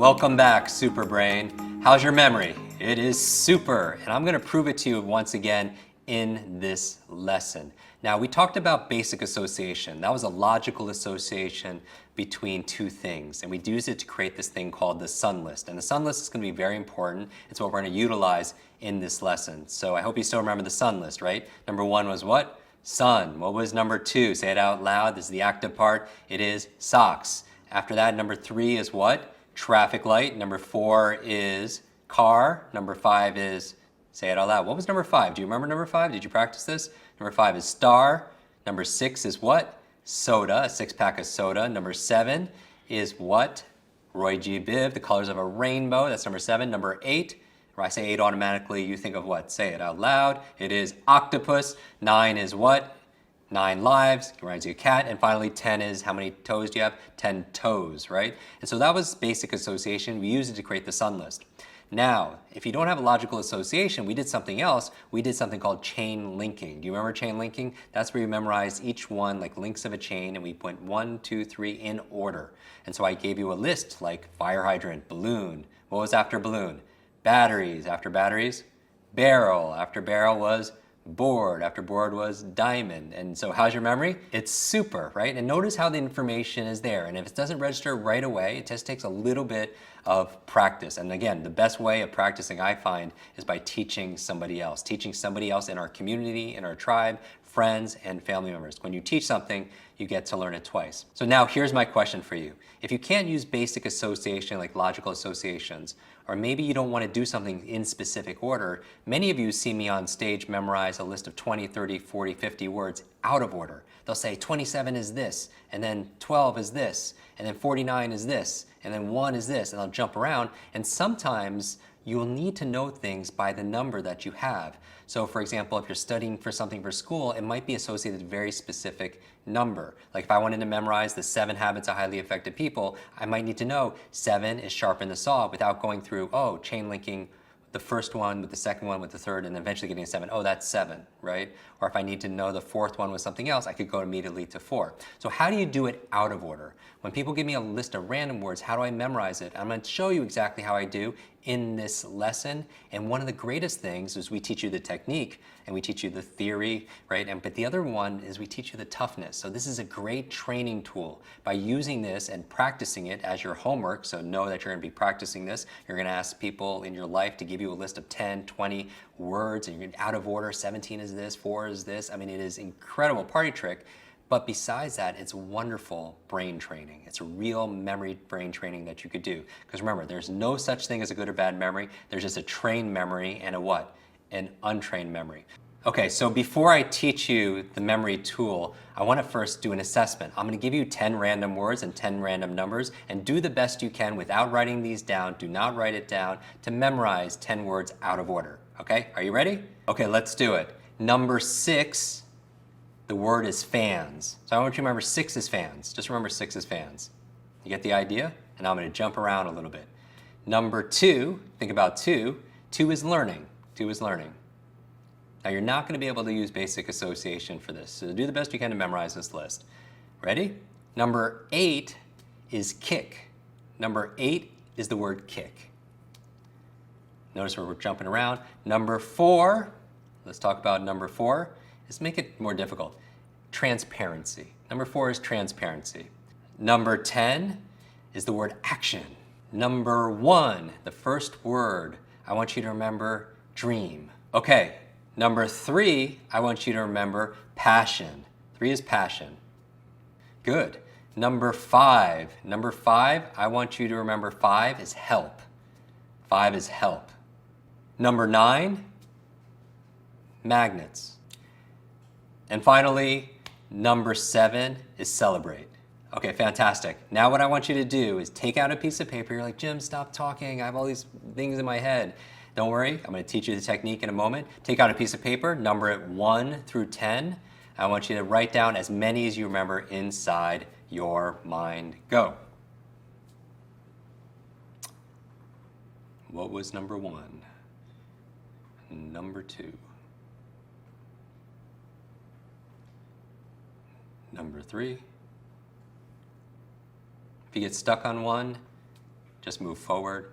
Welcome back, Super Brain. How's your memory? It is super, and I'm going to prove it to you once again in this lesson. Now, we talked about basic association. That was a logical association between two things, and we used it to create this thing called the sun list. And the sun list is going to be very important. It's what we're going to utilize in this lesson. So I hope you still remember the sun list, right? Number one was what? Sun. What was number two? Say it out loud. This is the active part. It is socks. After that, number three is what? Traffic light. Number four is car. Number five is, say it out loud. What was number five? Do you remember number five? Did you practice this? Number five is star. Number six is what? Soda, a six-pack of soda. Number seven is what? Roy G. Biv, the colors of a rainbow. That's number seven. Number eight, when I say eight automatically, you think of what? Say it out loud. It is octopus. Nine is what? 9 lives, reminds you of cat. And finally, 10 is how many toes do you have? 10 toes, right? And so that was basic association. We used it to create the sun list. Now, if you don't have a logical association, we did something else. We did something called chain linking. Do you remember chain linking? That's where you memorize each one like links of a chain, and we went 1, 2, 3 in order. And so I gave you a list like fire hydrant, balloon. What was after balloon? Batteries. After batteries? Barrel. After barrel was board. After board was diamond. And so how's your memory? It's super, right? And notice how the information is there. And if it doesn't register right away, it just takes a little bit of practice. And again, the best way of practicing, I find, is by teaching somebody else in our community, in our tribe, friends, and family members. When you teach something, you get to learn it twice. So now here's my question for you. If you can't use basic association like logical associations, or maybe you don't want to do something in specific order, many of you see me on stage memorize a list of 20, 30, 40, 50 words out of order. They'll say 27 is this, and then 12 is this, and then 49 is this, and then 1 is this, and they'll jump around. And sometimes you will need to know things by the number that you have. So for example, if you're studying for something for school, it might be associated with a very specific number. Like if I wanted to memorize the 7 habits of highly effective people, I might need to know 7 is sharpen the saw without going through, oh, chain linking the first one with the second one with the third and eventually getting a 7. Oh, that's 7, right? Or if I need to know the fourth one with something else, I could go immediately to 4. So how do you do it out of order? When people give me a list of random words, how do I memorize it? I'm going to show you exactly how I do in this lesson. And one of the greatest things is we teach you the technique and we teach you the theory, right? But the other one is we teach you the toughness. So this is a great training tool. By using this and practicing it as your homework, so know that you're going to be practicing this. You're going to ask people in your life to give you a list of 10, 20 words, and you're out of order. 17 is this, 4 is this. I mean, it is an incredible party trick. But besides that, it's wonderful brain training. It's a real memory brain training that you could do. Because remember, there's no such thing as a good or bad memory. There's just a trained memory and a what? An untrained memory. Okay, so before I teach you the memory tool, I want to first do an assessment. I'm going to give you 10 random words and 10 random numbers, and do the best you can without writing these down. Do not write it down, to memorize 10 words out of order. Okay, are you ready? Okay, let's do it. Number 6. The word is fans. So I want you to remember 6 is fans. Just remember 6 is fans. You get the idea? And I'm going to jump around a little bit. Number 2, think about 2. 2 is learning. 2 is learning. Now you're not going to be able to use basic association for this. So do the best you can to memorize this list. Ready? Number 8 is kick. Number 8 is the word kick. Notice where we're jumping around. Number 4, let's talk about number 4. Let's make it more difficult. Transparency. Number 4 is transparency. Number 10 is the word action. Number 1, the first word, I want you to remember dream. Okay, number 3, I want you to remember passion. 3 is passion. Good. Number 5, I want you to remember 5 is help. 5 is help. Number 9, magnets. And finally, number 7 is celebrate. Okay, fantastic. Now what I want you to do is take out a piece of paper. You're like, Jim, stop talking. I have all these things in my head. Don't worry, I'm going to teach you the technique in a moment. Take out a piece of paper, number it 1 through 10. I want you to write down as many as you remember inside your mind. Go. What was number 1? Number 2. Number 3. If you get stuck on one, Just move forward.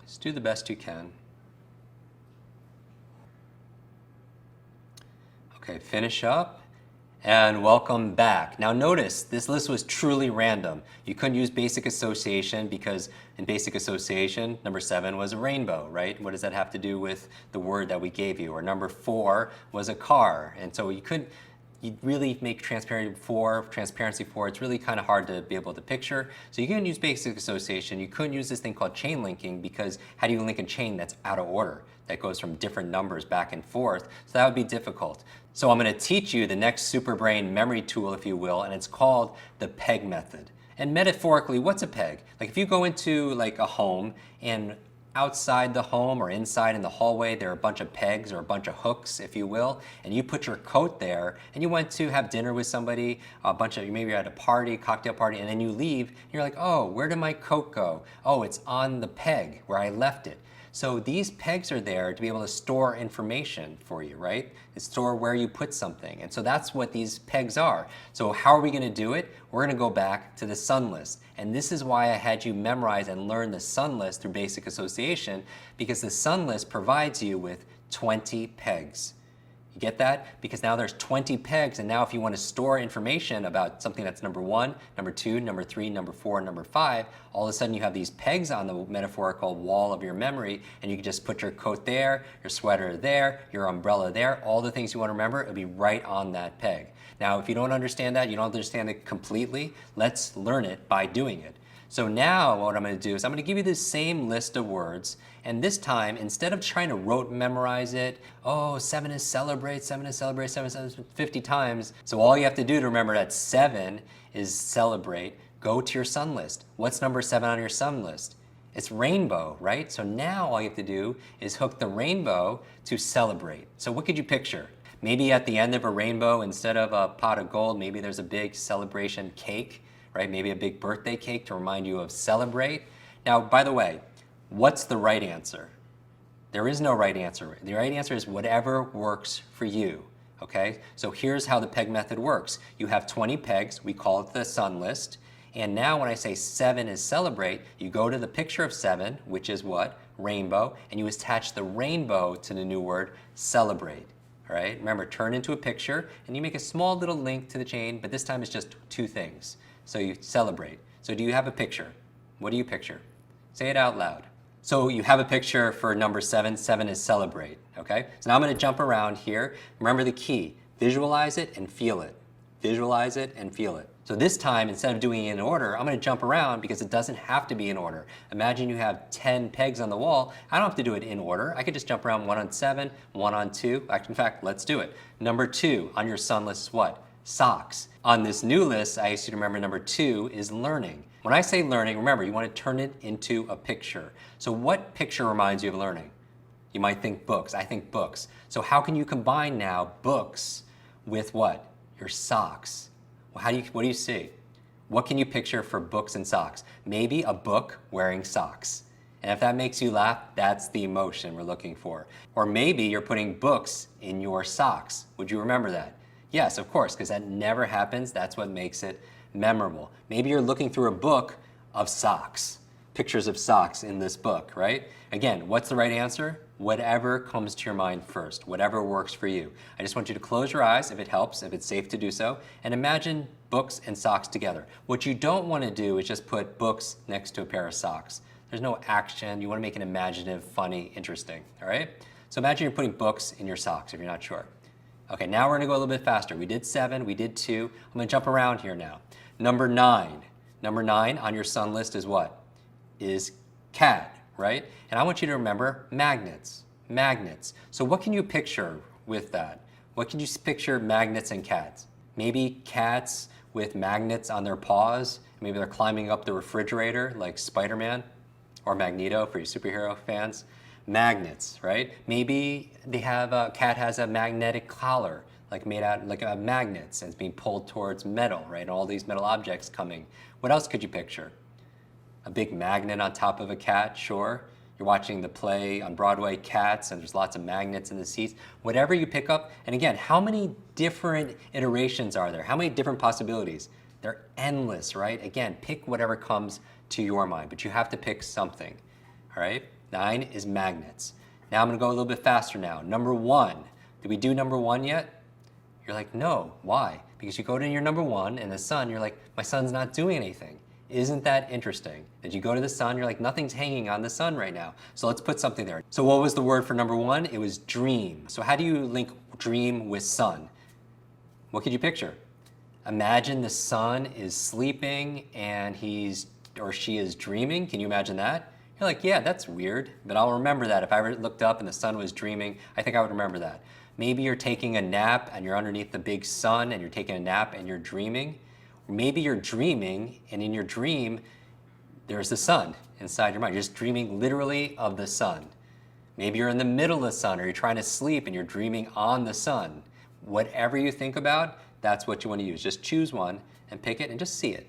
Just do the best you can. Okay, finish up. And welcome back. Now notice, this list was truly random. You couldn't use basic association because in basic association, number 7 was a rainbow, right? What does that have to do with the word that we gave you? Or number 4 was a car. And so you really make transparency 4, it's really kind of hard to be able to picture. So you couldn't use basic association. You couldn't use this thing called chain linking because how do you link a chain that's out of order? That goes from different numbers back and forth. So that would be difficult. So I'm going to teach you the next superbrain memory tool, if you will, and it's called the peg method. And metaphorically, what's a peg? Like if you go into like a home and outside the home or inside in the hallway, there are a bunch of pegs or a bunch of hooks, if you will, and you put your coat there and you went to have dinner with somebody, maybe you're at a party, cocktail party, and then you leave and you're like, oh, where did my coat go? Oh, it's on the peg where I left it. So these pegs are there to be able to store information for you, right? Store where you put something. And so that's what these pegs are. So how are we going to do it? We're going to go back to the sun list. And this is why I had you memorize and learn the sun list through basic association, because the sun list provides you with 20 pegs. You get that? Because now there's 20 pegs, and now if you want to store information about something that's number 1, number 2, number 3, number 4, number 5, all of a sudden you have these pegs on the metaphorical wall of your memory, and you can just put your coat there, your sweater there, your umbrella there, all the things you want to remember, it'll be right on that peg. Now, if you don't understand that, you don't understand it completely, let's learn it by doing it. So now what I'm going to do is I'm going to give you the same list of words, and this time, instead of trying to rote memorize it, oh, 7 is celebrate, 7 is celebrate, 7 is 50 times. So all you have to do to remember that 7 is celebrate, go to your sun list. What's number 7 on your sun list? It's rainbow, right? So now all you have to do is hook the rainbow to celebrate. So what could you picture? Maybe at the end of a rainbow, instead of a pot of gold, maybe there's a big celebration cake, right? Maybe a big birthday cake to remind you of celebrate. Now, by the way, what's the right answer? There is no right answer. The right answer is whatever works for you, okay? So here's how the peg method works. You have 20 pegs, we call it the sun list, and now when I say 7 is celebrate, you go to the picture of 7, which is what? Rainbow, and you attach the rainbow to the new word celebrate. All right, remember, turn into a picture, and you make a small little link to the chain, but this time it's just 2 things. So you celebrate. So do you have a picture? What do you picture? Say it out loud. So you have a picture for number 7. 7 is celebrate, okay? So now I'm going to jump around here. Remember the key. Visualize it and feel it. Visualize it and feel it. So this time, instead of doing it in order, I'm going to jump around because it doesn't have to be in order. Imagine you have 10 pegs on the wall. I don't have to do it in order. I could just jump around 1 on 7, 1 on 2. In fact, let's do it. Number 2 on your sun list is what? Socks. On this new list, I asked you to remember number 2 is learning. When I say learning, remember, you want to turn it into a picture. So what picture reminds you of learning? You might think books. I think books. So how can you combine now books with what? Your socks. Well, what do you see? What can you picture for books and socks? Maybe a book wearing socks. And if that makes you laugh, that's the emotion we're looking for. Or maybe you're putting books in your socks. Would you remember that? Yes, of course, because that never happens. That's what makes it memorable. Maybe you're looking through a book of socks, pictures of socks in this book, right? Again, what's the right answer? Whatever comes to your mind first, whatever works for you. I just want you to close your eyes if it helps, if it's safe to do so, and imagine books and socks together. What you don't want to do is just put books next to a pair of socks. There's no action. You want to make it imaginative, funny, interesting, all right? So imagine you're putting books in your socks if you're not sure. Okay, now we're going to go a little bit faster. We did 7, we did 2. I'm going to jump around here now. Number 9. Number 9 on your sun list is what? Is cat, right? And I want you to remember magnets. Magnets. So what can you picture with that? What can you picture magnets and cats? Maybe cats with magnets on their paws. Maybe they're climbing up the refrigerator like Spider-Man or Magneto for you superhero fans. Magnets, right? Maybe a cat has a magnetic collar, like made out like magnets, and it's being pulled towards metal, right? And all these metal objects coming. What else could you picture? A big magnet on top of a cat, sure. You're watching the play on Broadway, Cats, and there's lots of magnets in the seats. Whatever you pick up, and again, how many different iterations are there? How many different possibilities? They're endless, right? Again, pick whatever comes to your mind, but you have to pick something, all right? 9 is magnets. Now I'm gonna go a little bit faster now. Number 1, did we do number 1 yet? You're like, no, why? Because you go to your number 1 and the sun, you're like, my sun's not doing anything. Isn't that interesting? That you go to the sun, you're like, nothing's hanging on the sun right now. So let's put something there. So what was the word for number 1? It was dream. So how do you link dream with sun? What could you picture? Imagine the sun is sleeping and he's or she is dreaming. Can you imagine that? You're like, yeah, that's weird, but I'll remember that. If I looked up and the sun was dreaming, I think I would remember that. Maybe you're taking a nap and you're underneath the big sun and you're taking a nap and you're dreaming. Maybe you're dreaming and in your dream, there's the sun inside your mind. You're just dreaming literally of the sun. Maybe you're in the middle of the sun or you're trying to sleep and you're dreaming on the sun. Whatever you think about, that's what you want to use. Just choose one and pick it and just see it.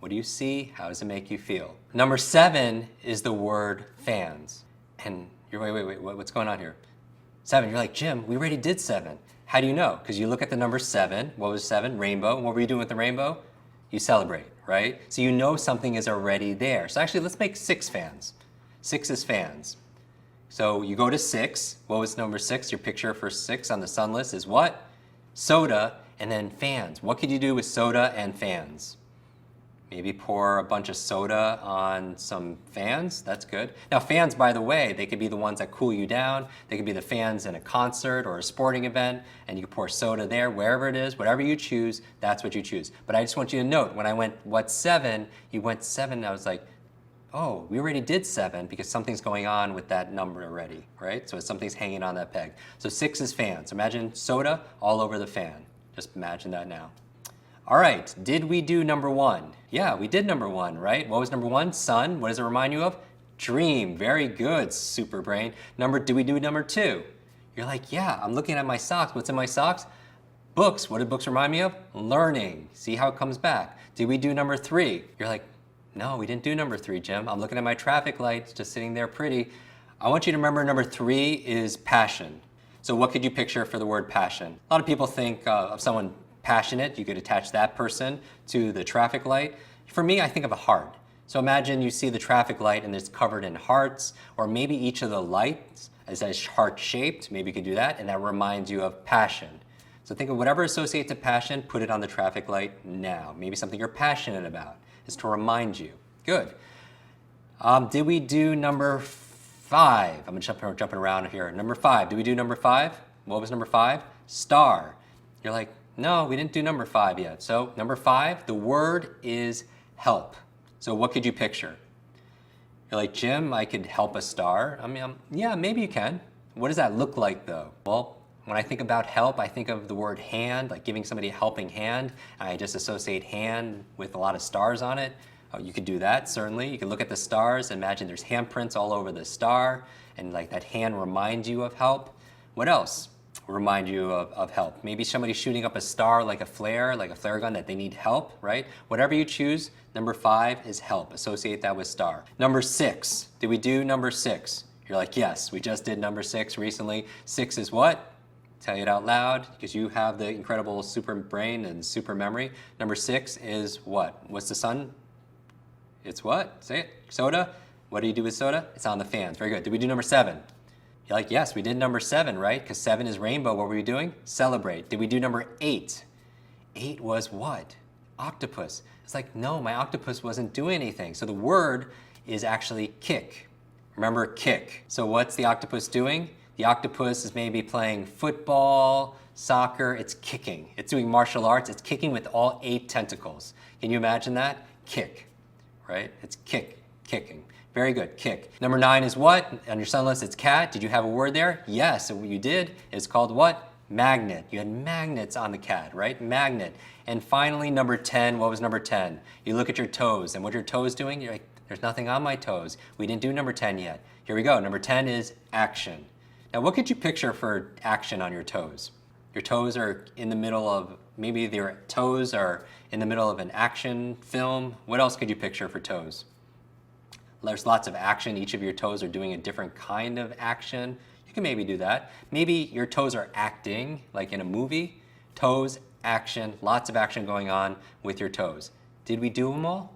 What do you see? How does it make you feel? Number 7 is the word fans. And you're, wait, what's going on here? 7, you're like, Jim, we already did 7. How do you know? Because you look at the number 7. What was 7? Rainbow. And what were you doing with the rainbow? You celebrate, right? So you know something is already there. So actually, let's make 6 fans. 6 is fans. So you go to 6. What was number 6? Your picture for 6 on the sun list is what? Soda and then fans. What could you do with soda and fans? Maybe pour a bunch of soda on some fans. That's good. Now fans, by the way, they could be the ones that cool you down. They could be the fans in a concert or a sporting event, and you can pour soda there, wherever it is, whatever you choose, that's what you choose. But I just want you to note, when I went, what 7? You went 7, and I was like, oh, we already did 7 because something's going on with that number already, right? So something's hanging on that peg. So 6 is fans. Imagine soda all over the fan. Just imagine that now. All right, did we do number 1? Yeah, we did number 1, right? What was number 1? Sun. What does it remind you of? Dream. Very good, super brain. Did we do number 2? You're like, yeah, I'm looking at my socks. What's in my socks? Books. What did books remind me of? Learning. See how it comes back. Did we do number 3? You're like, no, we didn't do number 3, Jim. I'm looking at my traffic lights, just sitting there pretty. I want you to remember number 3 is passion. So what could you picture for the word passion? A lot of people think of someone passionate. You could attach that person to the traffic light. For me, I think of a heart. So imagine you see the traffic light and it's covered in hearts, or maybe each of the lights is heart-shaped. Maybe you could do that, and that reminds you of passion. So think of whatever associates to passion, put it on the traffic light now. Maybe something you're passionate about is to remind you. Good. Did we do number 5? I'm jumping around here. Number 5. Did we do number 5? What was number 5? Star. You're like, no, we didn't do number 5 yet. So number 5, the word is help. So what could you picture? You're like, Jim, I could help a star. I mean, yeah, maybe you can. What does that look like though? Well, when I think about help, I think of the word hand, like giving somebody a helping hand. I just associate hand with a lot of stars on it. You could do that, certainly. You could look at the stars, imagine there's handprints all over the star, and like that hand reminds you of help. What else remind you of help? Maybe somebody shooting up a star like a flare gun that they need help, right? Whatever you choose, number 5 is help. Associate that with star. Number 6, did we do number 6? You're like, yes, we just did number 6 recently. 6 is what? Tell it out loud because you have the incredible super brain and super memory. Number 6 is what? What's the sun? It's what? Say it. Soda. What do you do with soda? It's on the fans. Very good. Did we do number 7? You're like, yes, we did number 7, right? Because 7 is rainbow. What were you doing? Celebrate. Did we do number 8? 8 was what? Octopus. It's like, no, my octopus wasn't doing anything. So the word is actually kick. Remember, kick. So what's the octopus doing? The octopus is maybe playing football, soccer. It's kicking. It's doing martial arts. It's kicking with all 8 tentacles. Can you imagine that? Kick, right? It's kicking. Very good, kick. Number 9 is what? On your sun list, it's cat. Did you have a word there? Yes, and what you did is called what? Magnet. You had magnets on the cat, right? Magnet. And finally, number 10, what was number 10? You look at your toes, and what are your toes doing? You're like, there's nothing on my toes. We didn't do number 10 yet. Here we go. Number 10 is action. Now, what could you picture for action on your toes? Your toes are in the middle of, maybe your toes are in the middle of an action film. What else could you picture for toes? There's lots of action. Each of your toes are doing a different kind of action. You can maybe do that. Maybe your toes are acting, like in a movie. Toes action, lots of action going on with your toes. Did we do them all?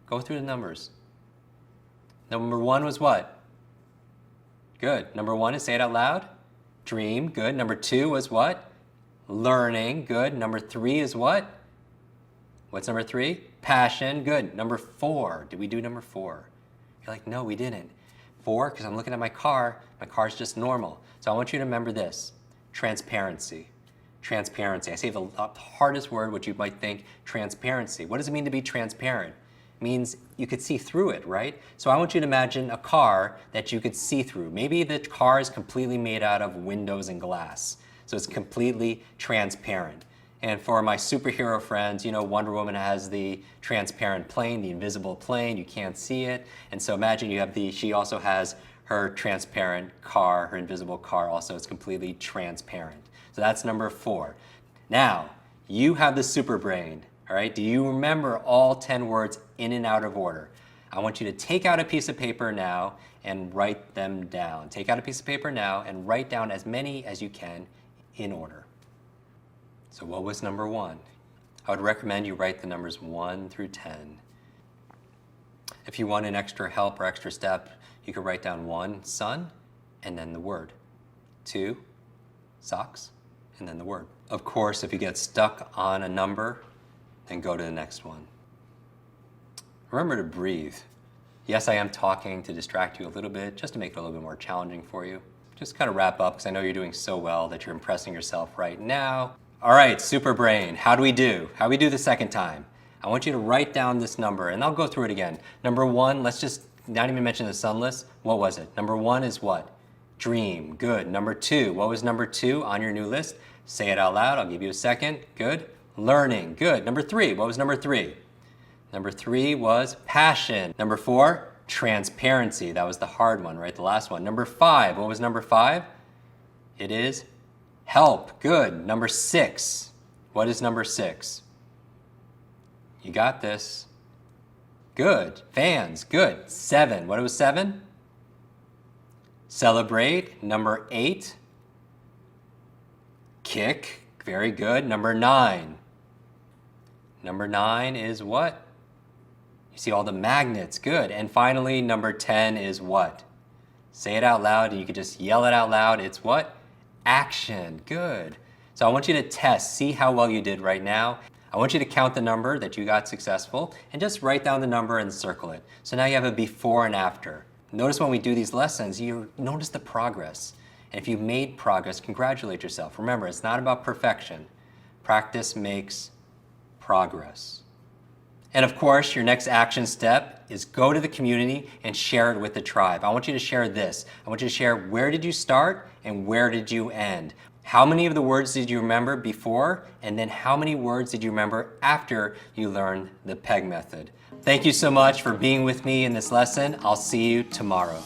Go through the numbers. Number 1 was what? Good. Number 1 is say it out loud. Dream. Good. Number 2 was what? Learning. Good. Number 3 is what? What's number 3? Passion. Good. Number 4. Did we do number 4? You're like, no, we didn't. 4, because I'm looking at my car. My car's just normal. So I want you to remember this. Transparency. Transparency. I say the hardest word, which you might think, transparency. What does it mean to be transparent? It means you could see through it, right? So I want you to imagine a car that you could see through. Maybe the car is completely made out of windows and glass. So it's completely transparent. And for my superhero friends, you know, Wonder Woman has the transparent plane, the invisible plane, you can't see it. And so imagine you have she also has her transparent car, her invisible car also is completely transparent. So that's number 4. Now, you have the super brain, all right? Do you remember all 10 words in and out of order? I want you to take out a piece of paper now and write them down. Take out a piece of paper now and write down as many as you can in order. So what was number 1? I would recommend you write the numbers 1 through 10. If you want an extra help or extra step, you could write down 1, sun, and then the word. 2, socks, and then the word. Of course, if you get stuck on a number, then go to the next one. Remember to breathe. Yes, I am talking to distract you a little bit, just to make it a little bit more challenging for you. Just kind of wrap up, because I know you're doing so well that you're impressing yourself right now. All right, super brain, how do we do? How do we do the second time? I want you to write down this number, and I'll go through it again. Number 1, let's just not even mention the sun list. What was it? Number 1 is what? Dream. Good. Number 2, what was number 2 on your new list? Say it out loud. I'll give you a second. Good. Learning. Good. Number 3, what was number 3? Number 3 was passion. Number 4, transparency. That was the hard one, right? The last one. Number 5, what was number 5? It is help. Good. Number 6, what is number 6? You got this. Good. Fans. Good. 7, what was 7? Celebrate. Number 8, kick. Very good. Number 9. Number 9 is what? You see all the magnets. Good. And finally, number 10 is what? Say it out loud, and you could just yell it out loud. It's what? Action. Good. So I want you to test, see how well you did right now. I want you to count the number that you got successful and just write down the number and circle it. So now you have a before and after. Notice when we do these lessons, you notice the progress. And if you've made progress, congratulate yourself. Remember, it's not about perfection. Practice makes progress. And of course, your next action step is go to the community and share it with the tribe. I want you to share this. I want you to share where did you start and where did you end? How many of the words did you remember before? And then how many words did you remember after you learned the PEG method? Thank you so much for being with me in this lesson. I'll see you tomorrow.